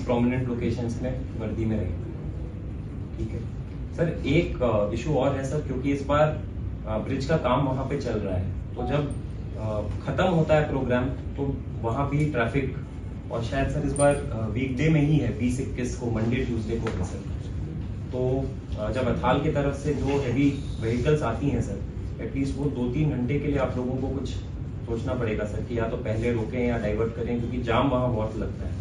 Prominent locations में वर्दी में रहेंगे। ठीक है सर, एक इशू और है सर, क्योंकि इस बार ब्रिज का काम वहां पे चल रहा है, तो जब खत्म होता है प्रोग्राम तो वहां भी ट्रैफिक, और शायद सर इस बार वीकडे में ही है, 20-21 को, मंडे ट्यूसडे को है सर। तो जब अथाल की तरफ से जो हैवी व्हीकल्स आती हैं सर, एटलीस्ट वो 2-3 घंटे के लिए आप लोगों को कुछ सोचना पड़ेगा सर कि या तो पहले रोकें या डाइवर्ट करें, क्योंकि जाम वहाँ बहुत लगता है।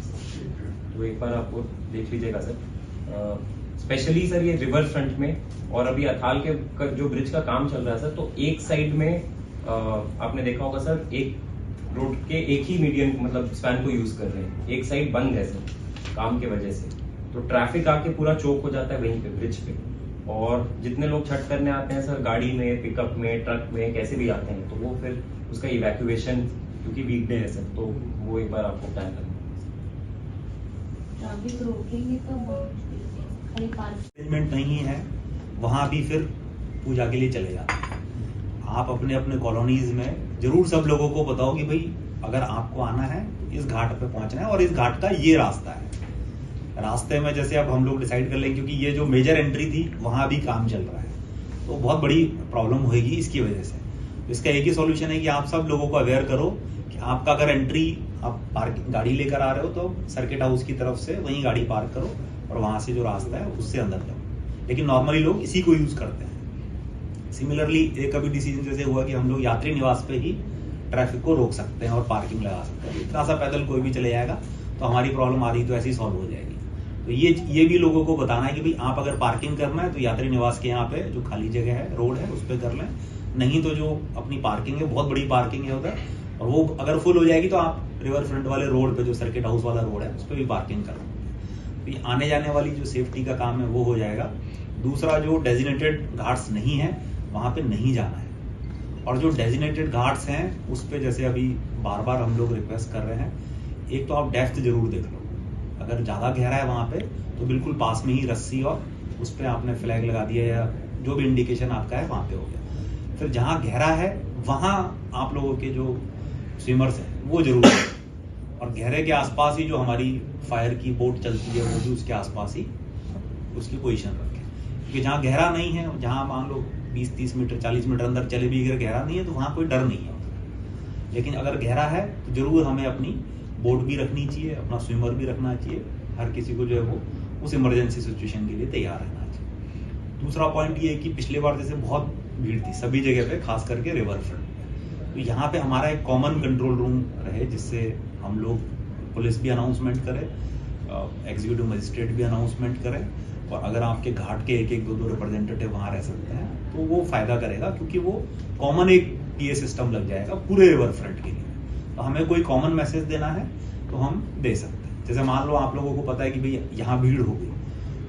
तो एक बार आपको देख लीजिएगा सर, स्पेशली सर ये रिवर फ्रंट में, और अभी अथाल के जो ब्रिज का काम चल रहा है सर, तो एक साइड में आपने देखा होगा सर, एक रोड के एक ही मीडियम मतलब स्पैन को यूज कर रहे हैं, एक साइड बंद है सर काम की वजह से, तो ट्रैफिक आके पूरा चौक हो जाता है वहीं पे ब्रिज पे। और जितने लोग छठ करने आते हैं सर, गाड़ी में, पिकअप में, ट्रक में, कैसे भी आते हैं, तो वो फिर उसका इवैक्यूएशन, क्योंकि वीकडे है सर, तो वो एक बार आपको प्लान करना ट्रैफिक रोकेंगे तो अरेंजमेंट नहीं है, वहां भी फिर पूजा के लिए चले जाते हैं। आप अपने अपने कॉलोनीज में जरूर सब लोगों को बताओ कि भाई अगर आपको आना है तो इस घाट पे पहुंचना है, और इस घाट का ये रास्ता है। रास्ते में जैसे अब हम लोग डिसाइड कर लेंगे, क्योंकि ये जो मेजर एंट्री थी वहां भी काम चल रहा है, तो बहुत बड़ी प्रॉब्लम होगी इसकी वजह से। तो इसका एक ही सॉल्यूशन है कि आप सब लोगों को अवेयर करो कि आपका अगर एंट्री, आप पार्किंग गाड़ी लेकर आ रहे हो तो सर्किट हाउस की तरफ से वहीं गाड़ी पार्क करो, और वहां से जो रास्ता है उससे अंदर जाओ। लेकिन नॉर्मली लोग इसी को यूज करते हैं। सिमिलरली एक अभी डिसीजन जैसे हुआ कि हम लोग यात्री निवास पे ही ट्रैफिक को रोक सकते हैं और पार्किंग लगा सकते हैं। इतना सा पैदल कोई भी चले जाएगा तो हमारी प्रॉब्लम आ रही तो ऐसी सॉल्व हो जाएगी। तो ये भी लोगों को बताना है कि भाई आप अगर पार्किंग करना है तो यात्री निवास के यहाँ पे जो खाली जगह है, रोड है, उस पर कर लें, नहीं तो जो अपनी पार्किंग है, बहुत बड़ी पार्किंग है उधर, और वो अगर फुल हो जाएगी तो आप रिवर फ्रंट वाले रोड पे, जो सर्किट हाउस वाला रोड है, उस पर भी पार्किंग कर लेंगे। तो आने जाने वाली जो सेफ्टी का काम है वो हो जाएगा। दूसरा, जो डेजिग्नेटेड घाट्स नहीं है वहां पे नहीं जाना है, और जो डेजिग्नेटेड घाट्स हैं उस पे जैसे अभी बार बार हम लोग रिक्वेस्ट कर रहे हैं, एक तो आप डेप्थ जरूर देख लो। अगर ज्यादा गहरा है वहां पे तो बिल्कुल पास में ही रस्सी और उस पर आपने फ्लैग लगा दिया या जो भी इंडिकेशन आपका है वहां पे हो गया। फिर जहां गहरा है वहां आप लोगों के जो स्विमर्स हैं वो जरूर है, और गहरे के आसपास ही जो हमारी फायर की बोट चलती है वो भी उसके आसपास ही उसकी पोजीशन रखें। क्योंकि जहाँ गहरा नहीं है, जहाँ मान लो 20-30 मीटर 40 मीटर अंदर चले भी अगर गहरा नहीं है तो वहां कोई डर नहीं है। लेकिन अगर गहरा है तो जरूर हमें अपनी बोट भी रखनी चाहिए, अपना स्विमर भी रखना चाहिए। हर किसी को जो है वो उस इमरजेंसी सिचुएशन के लिए तैयार रहना चाहिए। दूसरा पॉइंट ये है कि पिछले बार जैसे बहुत भीड़ थी सभी जगह पे, खास करके रिवर फ्रंट पे, तो यहाँ पे हमारा एक कॉमन कंट्रोल रूम रहे, जिससे हम लोग, पुलिस भी अनाउंसमेंट करे, एग्जीक्यूटिव मजिस्ट्रेट भी अनाउंसमेंट करें, और अगर आपके घाट के 1-2 रिप्रेजेंटेटिव वहां रह सकते हैं तो वो फायदा करेगा, क्योंकि वो कॉमन एक पीए सिस्टम लग जाएगा पूरे रिवर फ्रंट के लिए। तो हमें कोई कॉमन मैसेज देना है तो हम दे सकते हैं। जैसे मान लो आप लोगों को पता है कि भाई यहाँ भीड़ हो गई,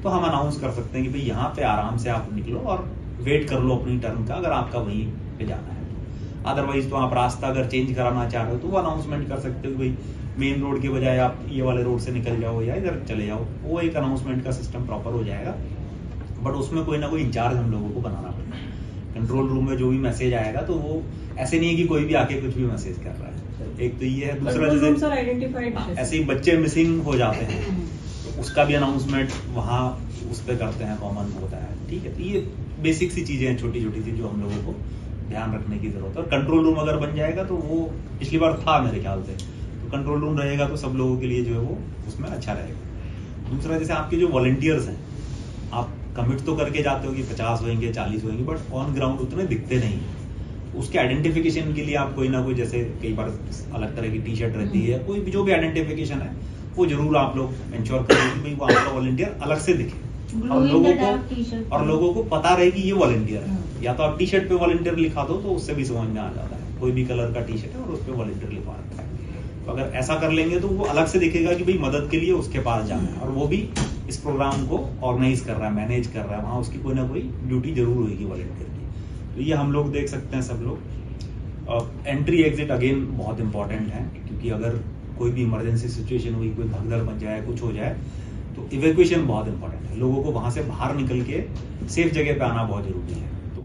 तो हम अनाउंस कर सकते हैं कि भाई यहाँ पे आराम से आप निकलो और वेट कर लो अपनी टर्न का, अगर आपका वहीं पे जाना है तो। अदरवाइज तो आप रास्ता अगर चेंज कराना चाह रहे हो तो वो अनाउंसमेंट कर सकते हो कि भाई मेन रोड के बजाय आप ये वाले रोड से निकल जाओ या इधर चले जाओ। वो एक अनाउंसमेंट का सिस्टम प्रॉपर हो जाएगा, बट उसमें कोई ना कोई इंचार्ज हम लोगों को बनाना पड़ेगा। कंट्रोल रूम में जो भी मैसेज आएगा तो वो ऐसे नहीं है कि कोई भी आके कुछ भी मैसेज कर रहा है। एक तो ये है, दूसरा जैसे ऐसे ही बच्चे मिसिंग हो जाते हैं तो उसका भी अनाउंसमेंट वहाँ उस पर करते हैं, कॉमन होता है। ठीक है, तो ये बेसिक सी चीजें हैं, छोटी छोटी सी, जो हम लोगों को ध्यान रखने की जरूरत है। और कंट्रोल रूम अगर बन जाएगा तो वो पिछली बार था मेरे ख्याल से, तो कंट्रोल रूम रहेगा तो सब लोगों के लिए जो है वो उसमें अच्छा रहेगा। दूसरा, जैसे आपके जो वॉलंटियर्स हैं, आप कमिट तो करके जाते हो कि 50 होंगे 40 होंगे, बट ऑन ग्राउंड उतने दिखते नहीं। उसके आइडेंटिफिकेशन के लिए आप कोई ना कोई, जैसे कई बार अलग तरह की टी शर्ट रहती है, कोई भी जो भी आइडेंटिफिकेशन है वो जरूर आप लोग इंश्योर करें कि भाई वो आपका वॉलंटियर अलग से दिखे, और लोगों को पता रहे कि ये वॉलंटियर है। या तो आप टी शर्ट पे वॉलंटियर लिखा दो तो उससे भी समझ में आ जाता है, कोई भी कलर का टी शर्ट है और उस पर वॉलंटियर लिखवा रखा है। तो अगर ऐसा कर लेंगे तो वो अलग से दिखेगा कि भाई मदद के लिए उसके पास जाना है, और वो भी इस प्रोग्राम को ऑर्गेनाइज कर रहा है, मैनेज कर रहा है, वहाँ उसकी कोई ना कोई ड्यूटी जरूर होगी वॉलंटियर की। तो ये हम लोग देख सकते हैं सब लोग। एंट्री एग्जिट अगेन बहुत इंपॉर्टेंट है, क्योंकि अगर कोई भी इमरजेंसी सिचुएशन हुई, कोई भगदड़ मच जाए, कुछ हो जाए, तो इवैक्यूएशन बहुत इंपॉर्टेंट है। लोगों को वहां से बाहर निकल के सेफ जगह पे आना बहुत जरूरी है।